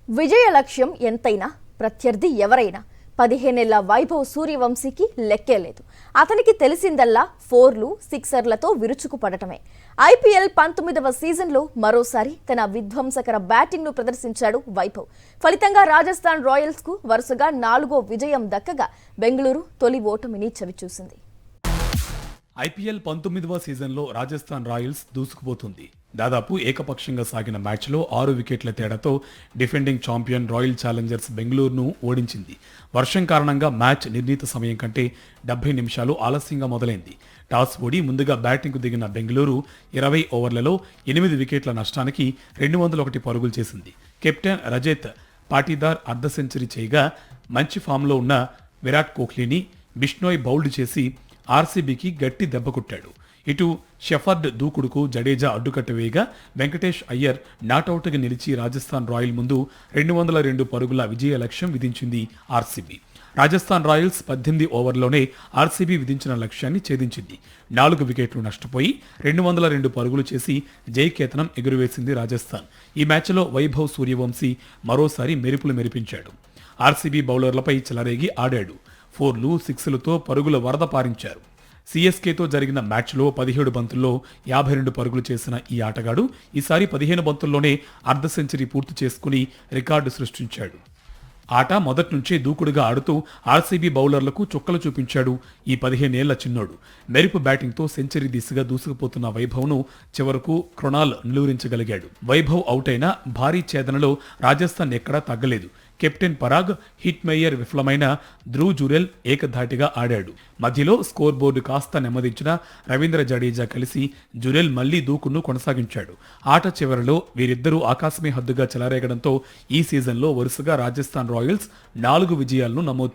విజయ లక్ష్యం ఎంతైనా ప్రత్యర్థి ఎవరైనా 15 ఏళ్ల వైభవ్ సూర్యవంశీకి లెక్కే లేదు. అతనికి తెలిసిందల్లా ఫోర్లు సిక్సర్లతో విరుచుకుపడటమే. ఐపీఎల్ 19వ సీజన్లో మరోసారి తన విధ్వంసకర బ్యాటింగ్ను ప్రదర్శించాడు వైభవ్. ఫలితంగా రాజస్థాన్ రాయల్స్కు వరుసగా 4వ విజయం దక్కగా బెంగళూరు తొలి ఓటమిని చవిచూసింది. ఐపీఎల్ 19వ సీజన్లో రాజస్థాన్ రాయల్స్ దూసుకుపోతుంది. దాదాపు ఏకపక్షంగా సాగిన మ్యాచ్లో 6 వికెట్ల తేడాతో డిఫెండింగ్ ఛాంపియన్ రాయల్ ఛాలెంజర్స్ బెంగళూరును ఓడించింది. వర్షం కారణంగా మ్యాచ్ నిర్ణీత సమయం కంటే 70 నిమిషాలు ఆలస్యంగా మొదలైంది. టాస్ ఓడి ముందుగా బ్యాటింగ్కు దిగిన బెంగళూరు 20 ఓవర్లలో 8 వికెట్ల నష్టానికి 201 పరుగులు చేసింది. కెప్టెన్ రజత్ పాటీదార్ అర్ధ సెంచరీ చేయగా మంచి ఫామ్లో ఉన్న విరాట్ కోహ్లీని బిష్నోయ్ బౌల్డ్ చేసి ఆర్సీబీకి గట్టి దెబ్బ కొట్టాడు. ఇటు షెఫర్డ్ దూకుడుకు జడేజా అడ్డుకట్ట వేయగా వెంకటేష్ అయ్యర్ నాటౌట్గా నిలిచి రాజస్థాన్ రాయల్ ముందు 202 పరుగుల విజయ లక్ష్యం విధించింది ఆర్సీబీ. రాజస్థాన్ రాయల్స్ 18 ఓవర్లోనే ఆర్సీబీ విధించిన లక్ష్యాన్ని ఛేదించింది. 4 వికెట్లు నష్టపోయి 202 పరుగులు చేసి జయకేతనం ఎగురవేసింది రాజస్థాన్. ఈ మ్యాచ్లో వైభవ్ సూర్యవంశీ మరోసారి మెరుపులు మెరిపించాడు. ఆర్సీబీ బౌలర్లపై చెలరేగి ఆడాడు. ఫోర్లు సిక్స్లతో పరుగుల వరద పారించారు. సిఎస్కేతో జరిగిన మ్యాచ్లో 17 బంతుల్లో 52 పరుగులు చేసిన ఈ ఆటగాడు ఈసారి 15 బంతుల్లోనే అర్ధ సెంచరీ పూర్తి చేసుకుని రికార్డు సృష్టించాడు. ఆట మొదటి నుంచే దూకుడుగా ఆడుతూ ఆర్సీబీ బౌలర్లకు చుక్కలు చూపించాడు ఈ 15 ఏళ్ల చిన్నోడు. మెరుపు బ్యాటింగ్తో సెంచరీ దిశగా దూసుకుపోతున్న వైభవ్ను చివరకు క్రొనాల్ నిలువరించగలిగాడు. వైభవ్ అవుట్ అయినా భారీ ఛేదనలో రాజస్థాన్ ఎక్కడా తగ్గలేదు. కెప్టెన్ పరాగ్, హిట్ మేయర్ విఫలమైన ధ్రువ్ జురెల్ ఏకధాటిగా ఆడాడు. మధ్యలో స్కోర్ బోర్డు కాస్త నెమ్మదించిన రవీంద్ర జడేజా కలిసి జురెల్ మళ్లీ దూకును కొనసాగించాడు. ఆట చివరిలో వీరిద్దరూ ఆకాశమే హద్దుగా చెలరేగడంతో ఈ సీజన్లో వరుసగా రాజస్థాన్ రాయల్స్ 4 విజయాలను నమోదు